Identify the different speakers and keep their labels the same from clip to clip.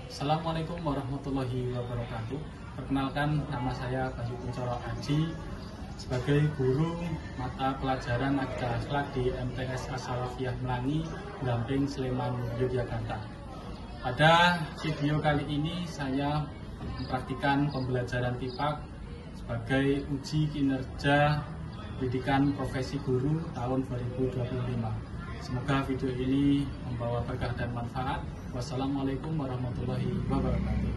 Speaker 1: Assalamualaikum warahmatullahi wabarakatuh. Perkenalkan, nama saya Basuki Kuncoro Aji sebagai guru mata pelajaran Akidah Akhlak di MTS As-Salafiyah Melangi, Gamping, Sleman, Yogyakarta. Pada video kali ini saya mempraktikkan pembelajaran TIPAK sebagai uji kinerja pendidikan profesi guru tahun 2025. Semoga video ini membawa berkah dan manfaat. Wassalamualaikum warahmatullahi wabarakatuh.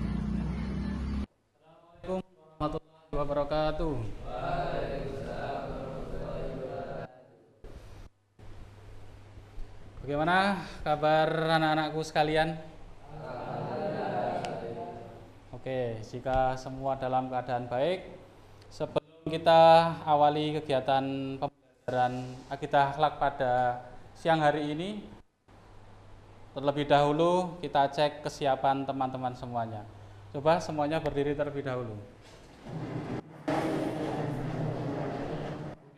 Speaker 1: Assalamualaikum warahmatullahi wabarakatuh. Bagaimana kabar anak-anakku sekalian? Oke, jika semua dalam keadaan baik, sebelum kita awali kegiatan pembelajaran akidah akhlak pada siang hari ini, terlebih dahulu kita cek kesiapan teman-teman semuanya. Coba semuanya berdiri terlebih dahulu.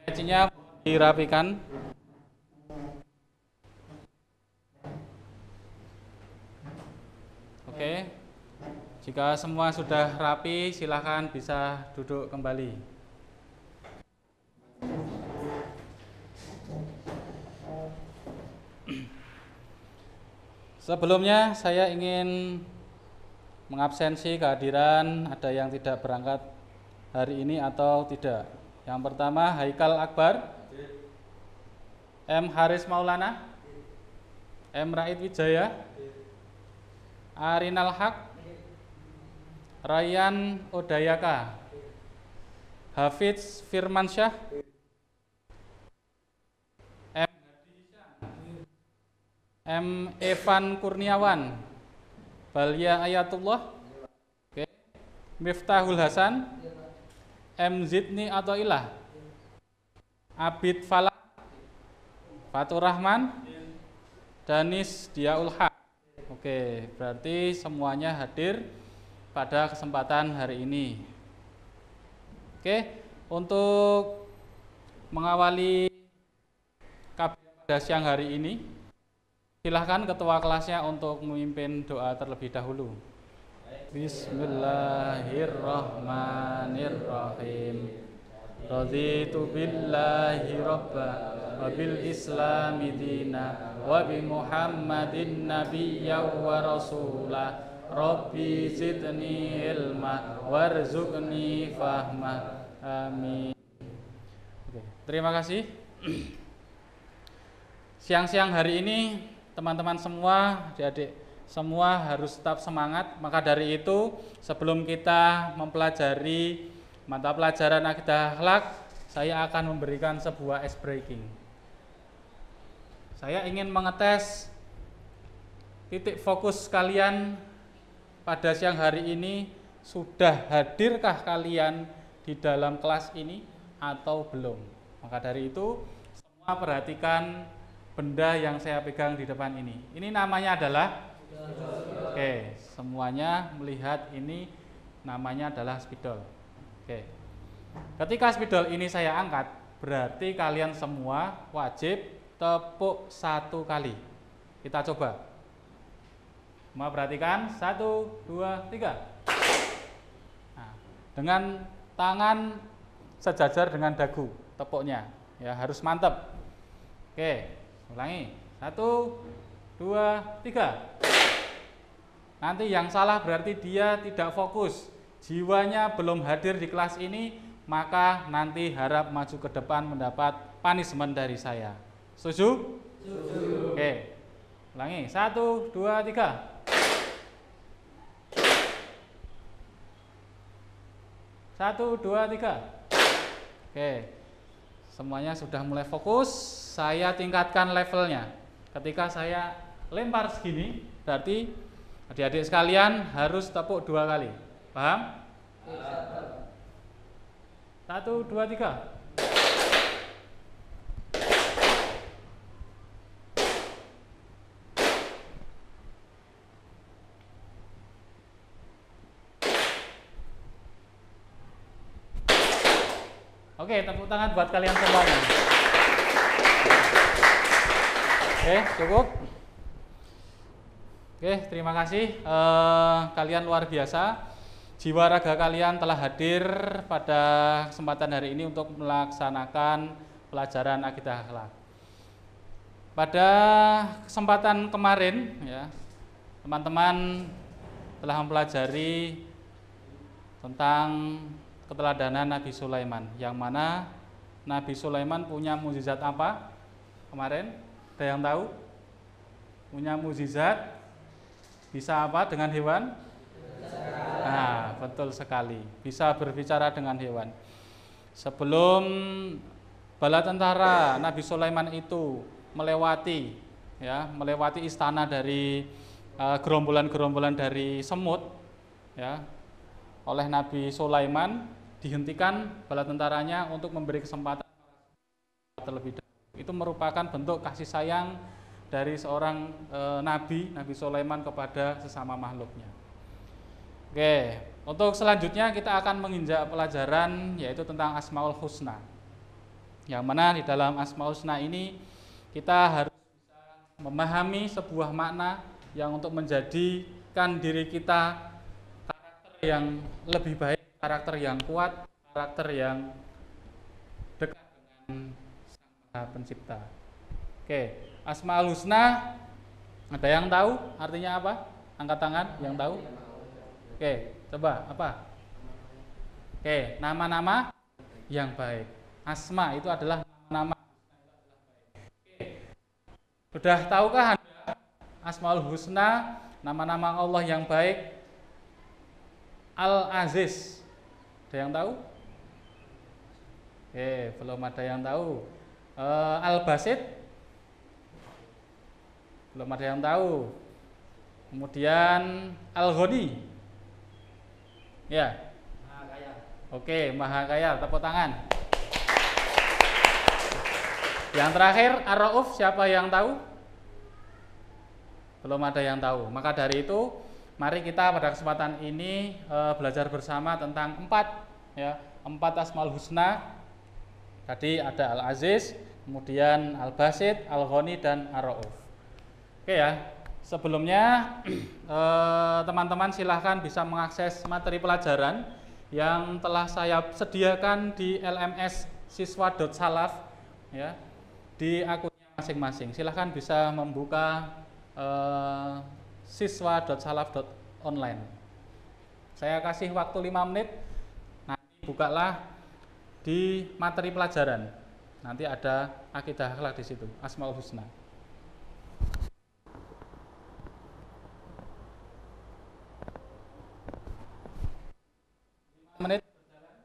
Speaker 1: Pecinya dirapikan. Oke, jika semua sudah rapi, silakan bisa duduk kembali. Sebelumnya saya ingin mengabsensi kehadiran ada yang tidak berangkat hari ini atau tidak. Yang pertama, Haikal Akbar, M. Haris Maulana, M. Raid Wijaya, Arinal Haq, Rayyan Odayaka, Hafiz Firmansyah, M. Evan Kurniawan, Balia Ayatullah, Miftahul Hasan, M. Zidni Athoillah, Abid Falah, Fatur Rahman, Danis Diaul Haq. Oke, berarti semuanya hadir pada kesempatan hari ini. Oke, untuk mengawali kabar pada siang hari ini, silahkan ketua kelasnya untuk memimpin doa terlebih dahulu. Bismillahirrahmanirrahim. Raditu billahi rabba wa bil islami dina wa bi Muhammadin nabiyya wa rasulah. Rabbi zidni ilma warzuqni fahma. Amin. Oke, terima kasih. Siang-siang hari ini teman-teman semua, adik-adik semua harus tetap semangat. Maka dari itu, sebelum kita mempelajari mata pelajaran akidah akhlak, saya akan memberikan sebuah ice breaking. Saya ingin mengetes titik fokus kalian pada siang hari ini. Sudah hadirkah kalian di dalam kelas ini atau belum? Maka dari itu, semua perhatikan benda yang saya pegang di depan ini. Ini namanya adalah spidol. Oke, semuanya melihat ini namanya adalah spidol. Oke. Ketika spidol ini saya angkat, berarti kalian semua wajib tepuk 1 kali. Kita coba. Semua perhatikan, 1, 2, 3. Nah, dengan tangan sejajar dengan dagu tepuknya. Ya, harus mantap. Oke. Ulangi, 1, 2, 3. Nanti yang salah berarti dia tidak fokus, jiwanya belum hadir di kelas ini, maka nanti harap maju ke depan mendapat punishment dari saya. Setuju? Setuju. Oke, ulangi, 1, 2, 3. 1, 2, 3. Oke, semuanya sudah mulai fokus. Saya tingkatkan levelnya. Ketika saya lempar segini, berarti adik-adik sekalian harus tepuk 2 kali. Paham? 1, 2, 3. Oke, tepuk tangan buat kalian semuanya. Oke, cukup. Oke, terima kasih. Kalian luar biasa. Jiwa raga kalian telah hadir pada kesempatan hari ini untuk melaksanakan pelajaran akidah akhlak. Pada kesempatan kemarin, ya, teman-teman telah mempelajari tentang keteladanan Nabi Sulaiman, yang mana Nabi Sulaiman punya mukjizat apa kemarin? Ada yang tahu? Punya mukjizat bisa apa dengan hewan? Nah, betul sekali. Bisa berbicara dengan hewan. Sebelum bala tentara Nabi Sulaiman itu melewati istana dari gerombolan-gerombolan dari semut, ya, oleh Nabi Sulaiman dihentikan bala tentaranya untuk memberi kesempatan terlebih dahulu. Itu merupakan bentuk kasih sayang dari seorang Nabi Sulaiman kepada sesama makhluknya. Oke, untuk selanjutnya kita akan menginjak pelajaran yaitu tentang Asmaul Husna. Yang mana di dalam Asmaul Husna ini kita harus bisa memahami sebuah makna yang untuk menjadikan diri kita karakter yang lebih baik, karakter yang kuat, karakter yang dekat dengan Sang Maha Pencipta. Oke, Asmaul Husna, ada yang tahu artinya apa? Angkat tangan yang tahu. Oke, coba apa? Oke, nama-nama yang baik. Asma itu adalah nama. Oke. Sudah tahukah Anda Asmaul Husna, nama-nama Allah yang baik? Al-Aziz. Ada yang tahu? Oke, belum ada yang tahu. Al-Basit? Belum ada yang tahu. Kemudian Al-Ghani. Ya. Maha Kaya. Oke, Maha Kaya, tepuk tangan. Yang terakhir Ar-Rauf, siapa yang tahu? Belum ada yang tahu. Maka dari itu, mari kita pada kesempatan ini belajar bersama tentang empat Asmaul Husna. Tadi ada Al-Aziz, kemudian Al-Basit, Al-Ghani, dan Ar-Rauf. Oke ya. Sebelumnya teman-teman silahkan bisa mengakses materi pelajaran yang telah saya sediakan di LMS siswa.salaf, ya, di akunnya masing-masing. Silahkan bisa membuka siswa.salaf.online. Saya kasih waktu 5 menit. Nanti bukalah di materi pelajaran. Nanti ada akidah akhlak di situ, Asmaul Husna. Menit berjalan.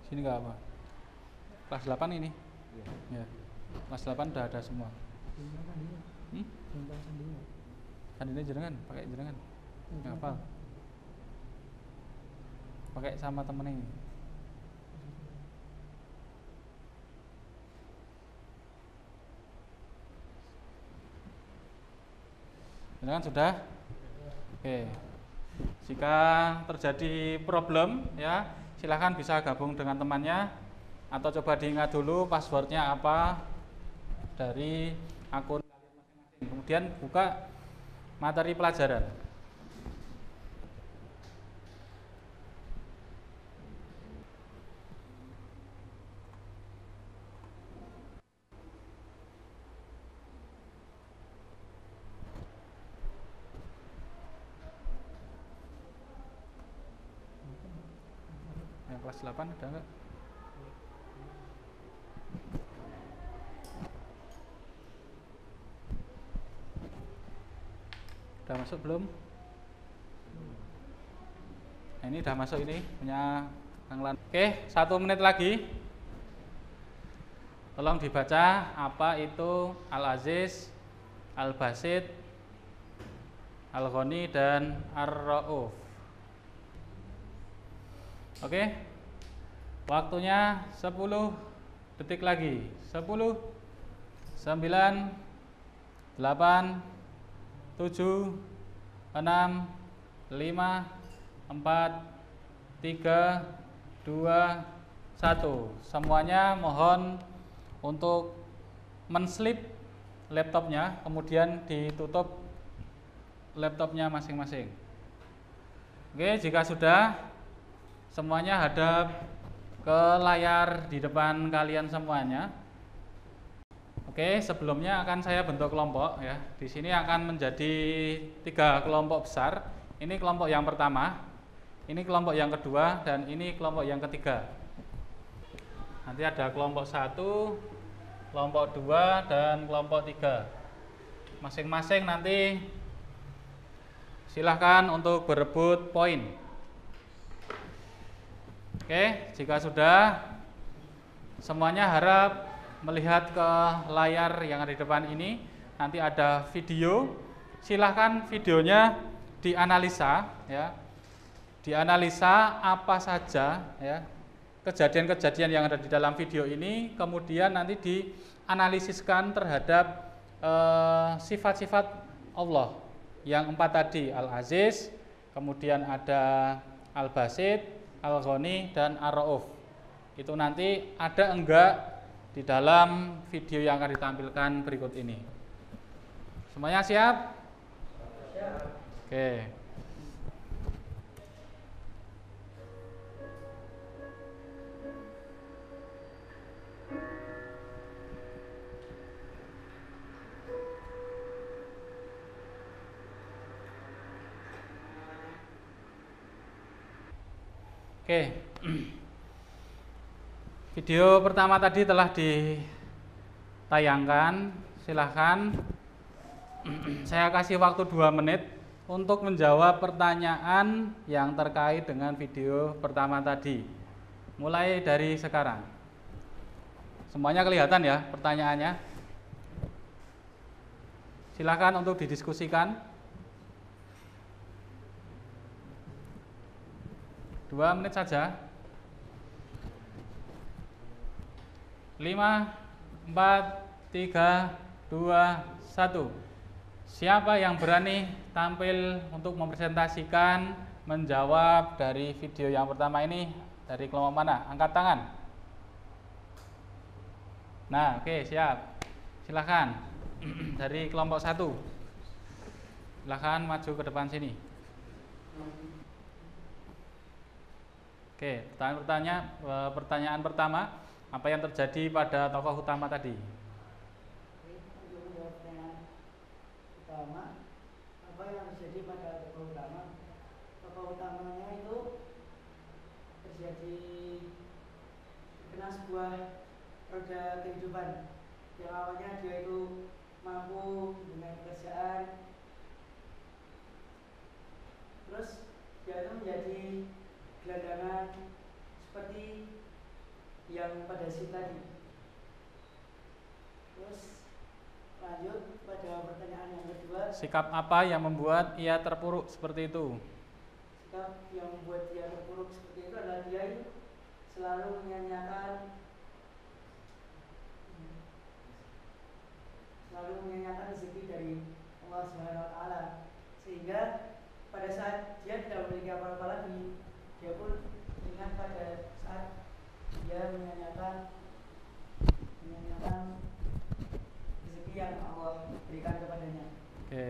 Speaker 1: Sini enggak apa? Kelas 8 ini? Ya. Kelas 8 udah ada semua. Sandinya jenengan, pakai jenengan. Ngapal. Pakai sama temen ini. Jenengan sudah? Oke. Jika terjadi problem, ya, silahkan bisa gabung dengan temannya atau coba diingat dulu passwordnya apa dari akun masing-masing. Kemudian buka materi pelajaran. Yang kelas 8 ada enggak? Udah masuk belum? Nah, ini udah masuk ini punya Kang Lan. Oke, 1 menit lagi. Tolong dibaca apa itu Al-Aziz, Al-Basit, Al-Ghani, dan Ar-Rauf. Oke, waktunya 10 detik lagi. 10, 9, 8, 7, 6, 5, 4, 3, 2, 1. Semuanya mohon untuk menslip laptopnya, kemudian ditutup laptopnya masing-masing. Oke, jika sudah, semuanya hadap ke layar di depan kalian semuanya. Oke, sebelumnya akan saya bentuk kelompok ya. Di sini akan menjadi 3 kelompok besar. Ini kelompok yang pertama, ini kelompok yang kedua, dan ini kelompok yang ketiga. Nanti ada kelompok 1, kelompok 2, dan kelompok 3. Masing-masing nanti silahkan untuk berebut poin. Oke, jika sudah, semuanya harap melihat ke layar yang ada di depan ini. Nanti ada video, silahkan videonya dianalisa ya. Dianalisa apa saja ya kejadian-kejadian yang ada di dalam video ini, kemudian nanti dianalisiskan terhadap sifat-sifat Allah yang 4 tadi, Al-Aziz, kemudian ada Al-Basit, Al-Ghani, dan Ar-Rauf. Itu nanti ada enggak di dalam video yang akan ditampilkan berikut ini. Semuanya siap? Siap. Oke. Oke, video pertama tadi telah ditayangkan. Silahkan, saya kasih waktu 2 menit untuk menjawab pertanyaan yang terkait dengan video pertama tadi. Mulai dari sekarang. Semuanya kelihatan ya pertanyaannya? Silahkan untuk didiskusikan. 2 menit saja. 5, 4, 3, 2, 1. Siapa yang berani tampil untuk mempresentasikan, menjawab dari video yang pertama ini? Dari kelompok mana? Angkat tangan. Nah, oke, siap. Silahkan. Dari kelompok 1. Silahkan maju ke depan sini. Oke, pertanyaan pertama, apa yang terjadi pada tokoh utama tadi?
Speaker 2: Untuk menjawab pertanyaan utama, apa yang terjadi pada tokoh utama? Tokoh utamanya itu terjadi kena sebuah roda kehidupan yang awalnya dia itu mampu dengan pekerjaan, terus dia itu menjadi gelandangan seperti yang pada scene tadi. Terus lanjut pada pertanyaan yang kedua.
Speaker 1: Sikap apa yang membuat ia terpuruk seperti itu?
Speaker 2: Sikap yang membuat dia terpuruk seperti itu adalah dia selalu menyanyiakan rezeki dari Allah Subhanahu wa taala, sehingga pada saat dia tidak memiliki apa-apa lagi, dia pun ingat pada saat dia menyanyiakan rezeki yang Allah berikan kepadanya.
Speaker 1: Oke.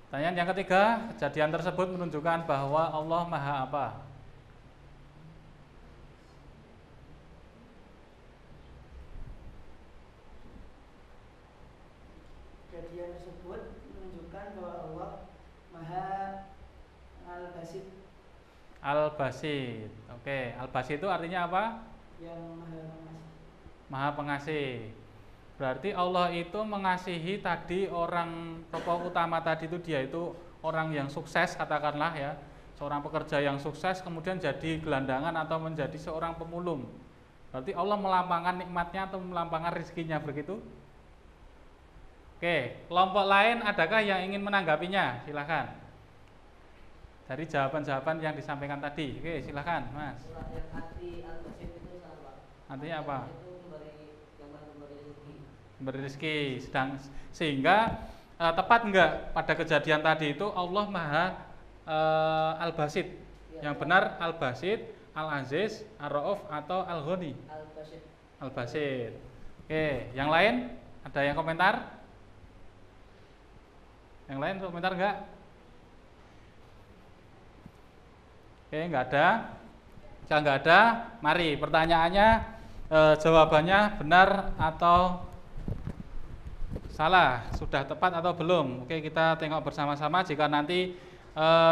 Speaker 1: Pertanyaan yang ketiga, kejadian tersebut menunjukkan bahwa Allah Maha apa?
Speaker 2: Kejadian tersebut menunjukkan bahwa Allah Maha Al-Basit.
Speaker 1: Al-Basit. Oke, Al-Basit itu artinya apa?
Speaker 2: Yang Maha Pengasih.
Speaker 1: Maha Pengasih. Berarti Allah itu mengasihi tadi orang tokoh utama tadi itu, dia itu orang yang sukses katakanlah ya, seorang pekerja yang sukses kemudian jadi gelandangan atau menjadi seorang pemulung. Berarti Allah melampangkan nikmatnya atau melampangkan rezekinya, begitu? Oke, kelompok lain adakah yang ingin menanggapinya? Silakan. Dari jawaban-jawaban yang disampaikan tadi. Oke, silakan, Mas.
Speaker 3: Yang arti Al-Basit itu apa?
Speaker 1: Artinya apa?
Speaker 3: Itu memberi rezeki.
Speaker 1: Memberi rezeki. Sehingga tepat enggak pada kejadian tadi itu Allah Maha Al-Basit. Yang benar Al-Basit, Al-Aziz, Ar-Rauf atau Al-Ghani?
Speaker 3: Al-Basit.
Speaker 1: Al-Basit. Oke, yang lain ada yang komentar? Yang lain komentar enggak? Oke, enggak ada. Jika enggak ada, mari pertanyaannya jawabannya benar atau salah, sudah tepat atau belum. Oke, kita tengok bersama-sama. Jika nanti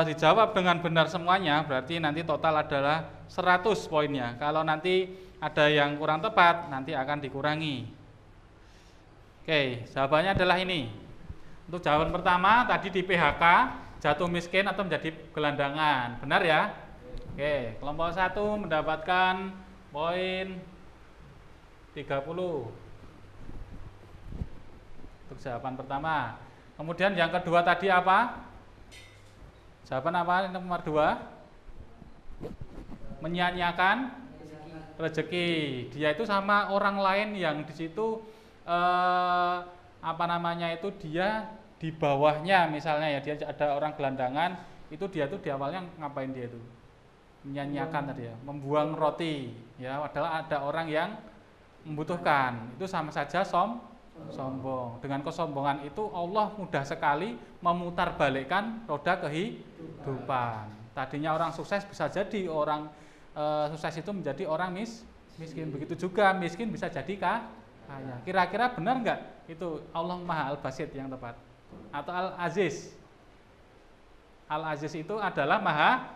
Speaker 1: dijawab dengan benar semuanya, berarti nanti total adalah 100 poinnya. Kalau nanti ada yang kurang tepat, nanti akan dikurangi. Oke, jawabannya adalah ini. Untuk jawaban pertama tadi di PHK, jatuh miskin atau menjadi gelandangan. Benar ya? Oke, kelompok 1 mendapatkan poin 30 untuk jawaban pertama. Kemudian yang kedua tadi apa? Jawaban apa nomor 2? Menyia-nyiakan rezeki. Dia itu sama orang lain yang di situ dia di bawahnya, misalnya ya, dia ada orang gelandangan, itu dia tuh di awalnya ngapain dia itu? Menyia-nyiakan tadi ya, membuang roti ya, adalah ada orang yang membutuhkan. Itu sama saja sombong. Dengan kesombongan itu Allah mudah sekali memutarbalikkan roda kehidupan. Tadinya orang sukses bisa jadi orang sukses itu menjadi orang miskin. Begitu juga miskin bisa jadi kaya. Kira-kira benar nggak itu Allah Maha Al-Basit yang tepat atau Al-Aziz? Al-Aziz itu adalah Maha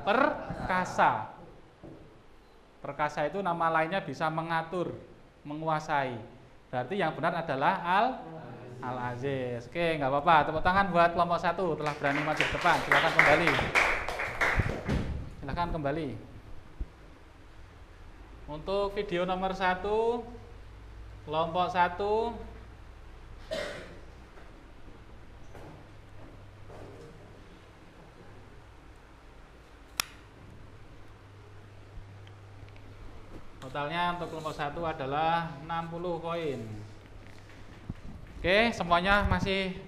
Speaker 1: Perkasa. Perkasa itu nama lainnya bisa mengatur, menguasai. Berarti yang benar adalah Al-Aziz. Oke, nggak apa-apa. Tepuk tangan buat kelompok 1 telah berani maju ke depan. Silakan kembali. Silakan kembali. Untuk video nomor 1, kelompok 1 totalnya untuk kelompok 1 adalah 60 poin. Oke, semuanya masih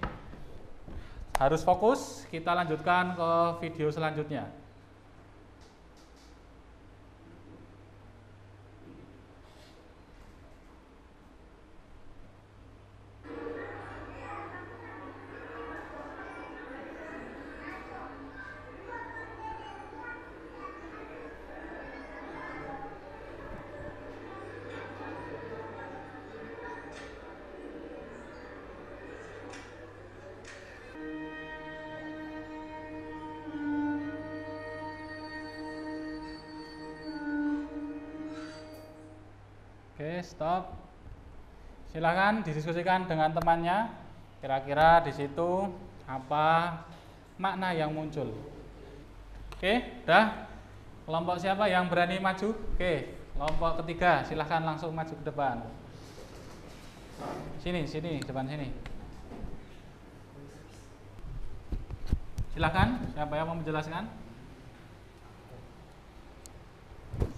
Speaker 1: harus fokus. Kita lanjutkan ke video selanjutnya. Oke, stop. Silakan didiskusikan dengan temannya. Kira-kira di situ apa makna yang muncul? Oke, udah. Kelompok siapa yang berani maju? Oke, kelompok ketiga, silakan langsung maju ke depan. Sini, depan sini. Silakan, siapa yang mau menjelaskan?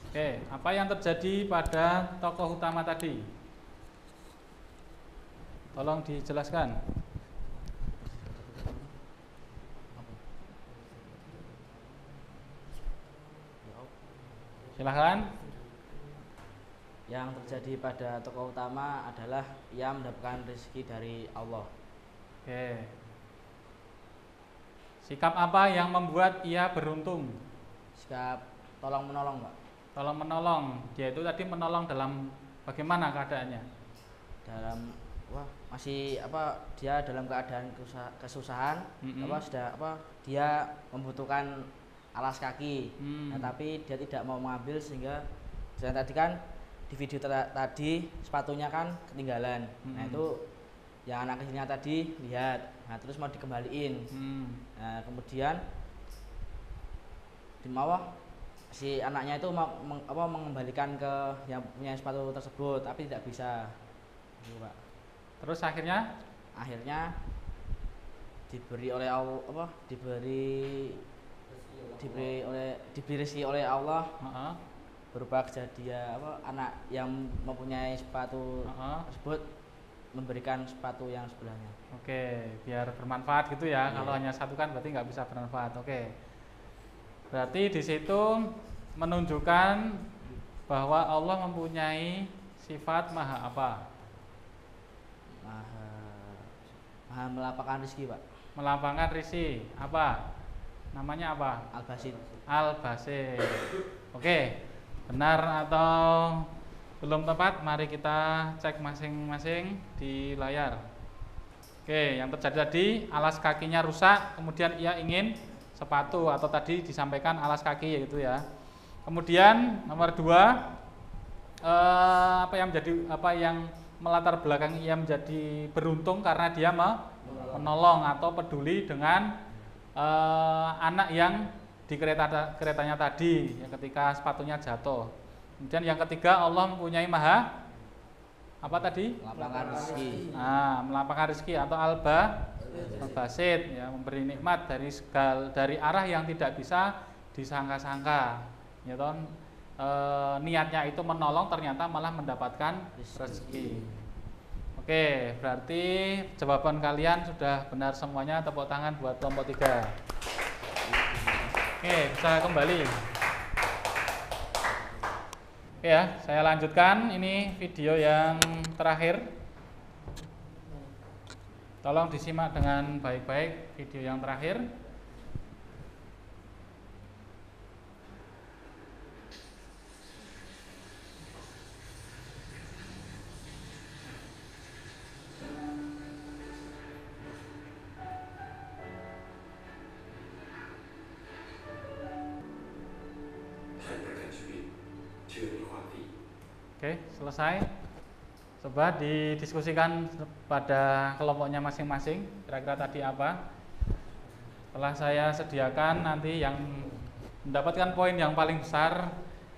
Speaker 1: Oke, apa yang terjadi pada tokoh utama tadi? Tolong dijelaskan. Silakan.
Speaker 3: Yang terjadi pada tokoh utama adalah ia mendapatkan rezeki dari Allah.
Speaker 1: Oke. Sikap apa yang membuat ia beruntung?
Speaker 3: Sikap tolong menolong, Pak.
Speaker 1: Tolong menolong. Dia itu tadi menolong dalam bagaimana keadaannya?
Speaker 3: Dia dalam keadaan kesusahan, dia membutuhkan alas kaki. Nah, tapi dia tidak mau mengambil sehingga tadi kan di video tadi sepatunya kan ketinggalan. Nah, itu yang anak kecilnya tadi lihat. Nah, terus mau dikembaliin. Nah, kemudian di bawah si anaknya itu mengembalikan ke yang punya sepatu tersebut, tapi tidak bisa. Gitu, Pak.
Speaker 1: Terus akhirnya
Speaker 3: diberi rezeki oleh Allah. berupa kejadian anak yang mempunyai sepatu tersebut memberikan sepatu yang sebelahnya.
Speaker 1: Oke, biar bermanfaat gitu ya. Kalau hanya satu kan berarti nggak bisa bermanfaat. Oke. Berarti di situ menunjukkan bahwa Allah mempunyai sifat maha apa?
Speaker 3: Maha melapangkan rezeki, Pak.
Speaker 1: Melapangkan rezeki. Apa? Namanya apa?
Speaker 3: Al-Basit.
Speaker 1: Al-Basit. Oke. Benar atau belum tepat? Mari kita cek masing-masing di layar. Oke, yang terjadi tadi alas kakinya rusak, kemudian ia ingin sepatu atau tadi disampaikan alas kaki gitu ya. Kemudian nomor 2, apa yang melatar belakang ia menjadi beruntung karena dia menolong atau peduli dengan anak yang di keretanya tadi ya, ketika sepatunya jatuh. Kemudian yang ketiga, Allah mempunyai maha apa tadi?
Speaker 3: Melapangkan rezeki.
Speaker 1: Melapangkan rezeki atau al-basit ya, memberi nikmat dari arah yang tidak bisa disangka-sangka. Ya toh, niatnya itu menolong, ternyata malah mendapatkan rezeki. Oke, berarti jawaban kalian sudah benar semuanya. Tepuk tangan buat kelompok 3. Oke, bisa kembali. Oke ya, saya lanjutkan. Ini video yang terakhir. Tolong disimak dengan baik-baik video yang terakhir. Oke, selesai. Coba didiskusikan pada kelompoknya masing-masing. Kira-kira tadi apa? Setelah saya sediakan, nanti yang mendapatkan poin yang paling besar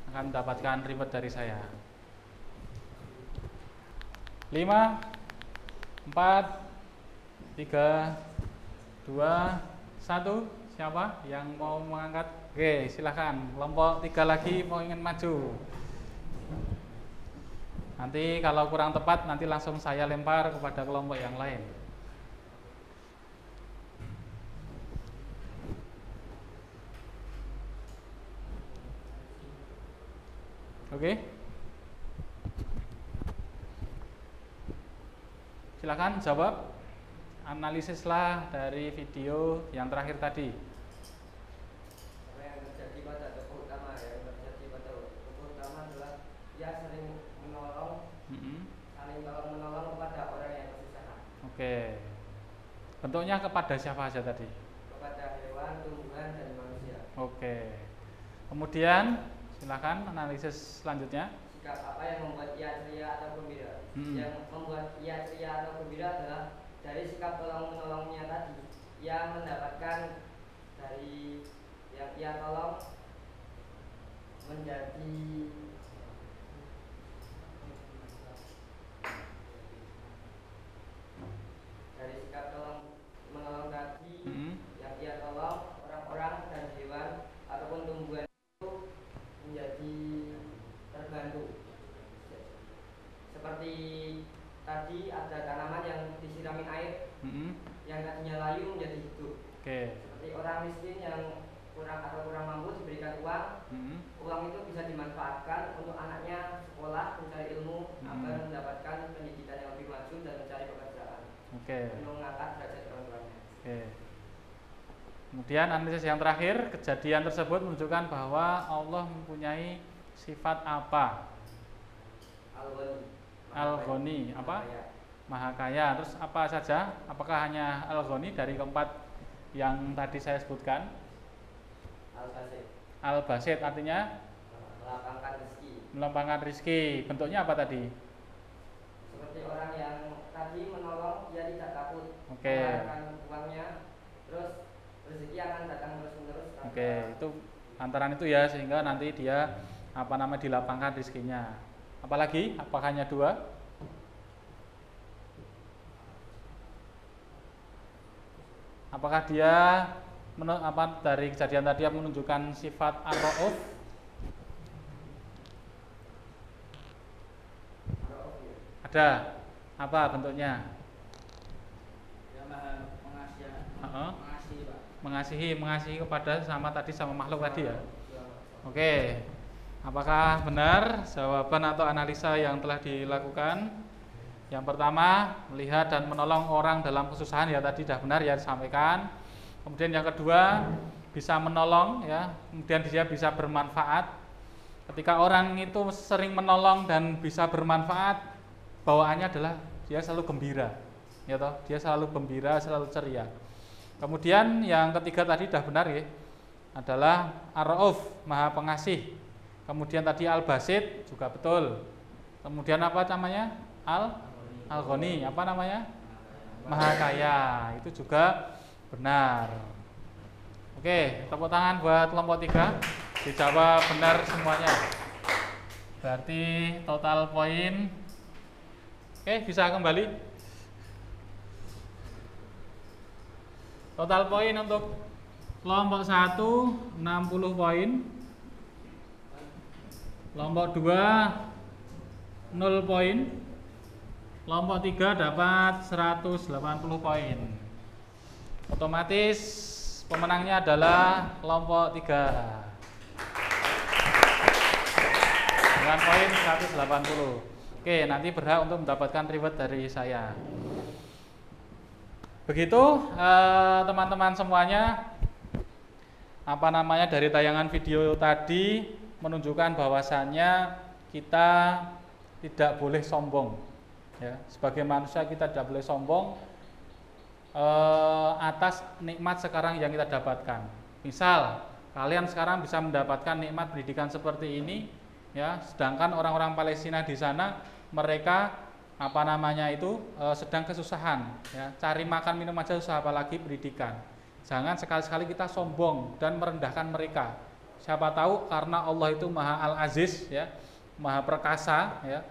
Speaker 1: akan mendapatkan reward dari saya. 5, 4, 3, 2, 1. Siapa yang mau mengangkat? Oke, silahkan. Kelompok 3 lagi mau ingin maju. Nanti kalau kurang tepat, nanti langsung saya lempar kepada kelompok yang lain. Oke. Silakan jawab. Analisislah dari video yang terakhir tadi.
Speaker 4: Apa yang terjadi pada tokoh utama adalah ia saling menolong kepada orang yang kesusahan.
Speaker 1: Oke. Bentuknya kepada siapa saja tadi?
Speaker 4: Kepada hewan, tumbuhan, dan manusia.
Speaker 1: Oke. Kemudian silakan analisis selanjutnya.
Speaker 4: Sikap apa yang membuat ia ceria atau gembira? Yang membuat ia ceria atau gembira adalah dari sikap tolong menolongnya tadi. Ia mendapatkan dari yang ia tolong menjadi dari sikap tolong menolong tadi yang ia tolong orang-orang dan hewan ataupun tumbuhan itu menjadi terbantu. Seperti tadi ada tanaman yang disirami air, yang tadinya layu menjadi hidup. Seperti orang miskin yang kurang mampu diberikan uang, uang itu bisa dimanfaatkan untuk anaknya sekolah, mencari ilmu agar mendapatkan pendidikan yang lebih maju dan mencari pekerjaan. Untuk mengangkat derajat orang tuanya.
Speaker 1: Kemudian analisis yang terakhir, kejadian tersebut menunjukkan bahwa Allah mempunyai sifat apa? Al-Ghani, apa? Maha kaya. Terus apa saja? Apakah hanya Al-Ghani dari keempat yang tadi saya sebutkan? Al-Basit artinya
Speaker 4: melapangkan rezeki.
Speaker 1: Melapangkan rezeki. Bentuknya apa tadi?
Speaker 4: Seperti orang yang tadi menolong, dia tidak takut mengeluarkan uangnya, terus rezeki akan datang terus-menerus.
Speaker 1: Itu antaran itu ya, sehingga nanti dia dilapangkan rezekinya. Apalagi? Apakah hanya 2? Apakah dia dari kejadian tadi menunjukkan sifat ar-ra'uf? Ada. Apa bentuknya?
Speaker 3: Ya maha mengasihi. Mengasihi, Pak.
Speaker 1: Mengasihi kepada sama makhluk tadi ya. Oke. Apakah benar jawaban atau analisa yang telah dilakukan? Yang pertama, melihat dan menolong orang dalam kesusahan ya tadi sudah benar ya disampaikan. Kemudian yang kedua, bisa menolong ya, kemudian dia bisa bermanfaat. Ketika orang itu sering menolong dan bisa bermanfaat, bawaannya adalah dia selalu gembira. Ya toh, dia selalu gembira, selalu ceria. Kemudian yang ketiga tadi sudah benar ya, adalah Ar-Rauf, Maha Pengasih. Kemudian tadi Al-Basit juga betul. Kemudian apa namanya? Al-Ghani, apa namanya? Maha Kaya, itu juga benar. Oke, tepuk tangan buat kelompok 3. Dijawab benar semuanya. Berarti total poin. Oke, bisa kembali. Total poin untuk kelompok 1 60 poin. Kelompok 2 0 poin. Kelompok 3 dapat 180 poin. Otomatis pemenangnya adalah kelompok 3 dengan poin 180. Oke, nanti berhak untuk mendapatkan reward dari saya. Begitu teman-teman semuanya, dari tayangan video tadi menunjukkan bahwasannya kita tidak boleh sombong ya. Sebagai manusia kita tidak boleh sombong atas nikmat sekarang yang kita dapatkan. Misal kalian sekarang bisa mendapatkan nikmat pendidikan seperti ini ya, sedangkan orang-orang Palestina di sana mereka sedang kesusahan ya, cari makan minum aja susah, apalagi pendidikan. Jangan sekali-sekali kita sombong dan merendahkan mereka. Siapa tahu karena Allah itu Maha Al-Aziz ya, Maha Perkasa ya,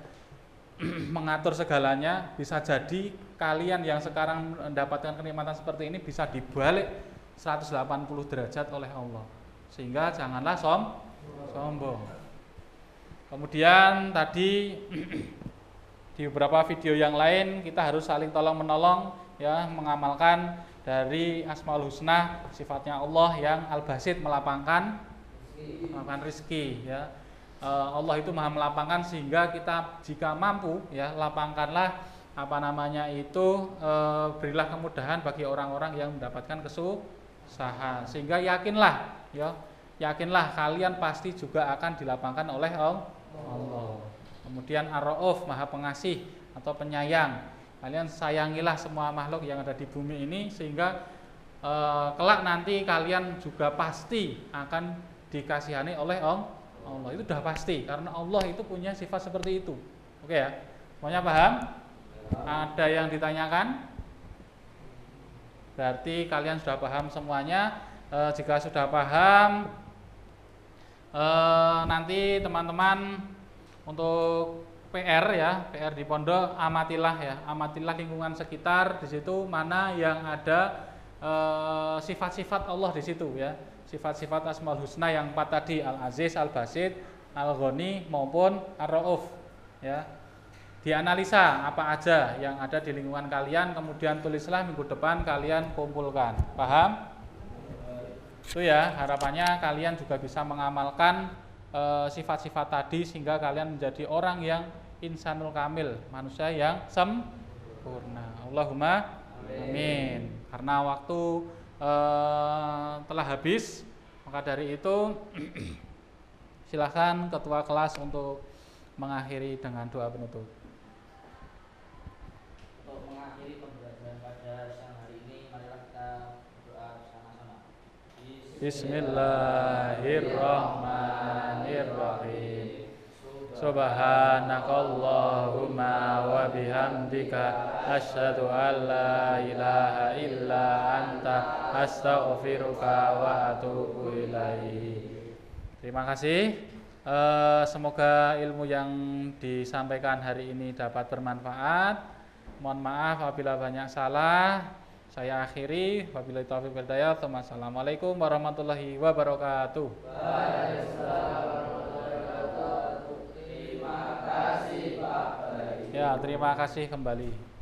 Speaker 1: mengatur segalanya, bisa jadi kalian yang sekarang mendapatkan kenikmatan seperti ini bisa dibalik 180 derajat oleh Allah. Sehingga janganlah sombong. Kemudian tadi di beberapa video yang lain kita harus saling tolong menolong ya, mengamalkan dari Asmaul Husna, sifatnya Allah yang Al-Basit, melapangkan rezeki ya. Allah itu Maha melapangkan, sehingga kita jika mampu ya lapangkanlah berilah kemudahan bagi orang-orang yang mendapatkan kesusahan, sehingga yakinlah kalian pasti juga akan dilapangkan oleh Allah. Kemudian Ar-Rauf, Maha Pengasih atau Penyayang. Kalian sayangilah semua makhluk yang ada di bumi ini, sehingga kelak nanti kalian juga pasti akan dikasihani oleh Allah. Itu sudah pasti, karena Allah itu punya sifat seperti itu. Oke ya, semuanya paham? Ada yang ditanyakan? Berarti kalian sudah paham semuanya. Jika sudah paham, nanti teman-teman untuk PR di pondok, amatilah lingkungan sekitar, di situ mana yang ada sifat-sifat Allah di situ ya. Sifat-sifat Asmaul Husna yang 4 tadi, Al-Aziz, Al-Basit, Al-Ghani maupun Ar-Rauf ya. Dianalisa apa aja yang ada di lingkungan kalian, kemudian tulislah minggu depan kalian kumpulkan. Paham? Itu ya, harapannya kalian juga bisa mengamalkan sifat-sifat tadi, sehingga kalian menjadi orang yang insanul kamil, manusia yang sempurna. Allahumma amin. Karena waktu telah habis, maka dari itu silakan ketua kelas untuk mengakhiri dengan doa penutup.
Speaker 3: Untuk mengakhiri pembelajaran pada siang hari ini, marilah kita berdoa bersama-sama.
Speaker 1: Bismillahirrahmanirrahim. Subhanakallahumma wa bihamdika asyhadu an la ilaha illa anta astaghfiruka wa atubu ilaik. Terima kasih. Semoga ilmu yang disampaikan hari ini dapat bermanfaat. Mohon maaf apabila banyak salah. Saya akhiri. Wabillahi taufiq wal hidayah. Wassalamualaikum warahmatullahi wabarakatuh.
Speaker 3: Waalaikumsalam warahmatullahi wabarakatuh. Terima kasih Pak.
Speaker 1: Ya, terima kasih kembali.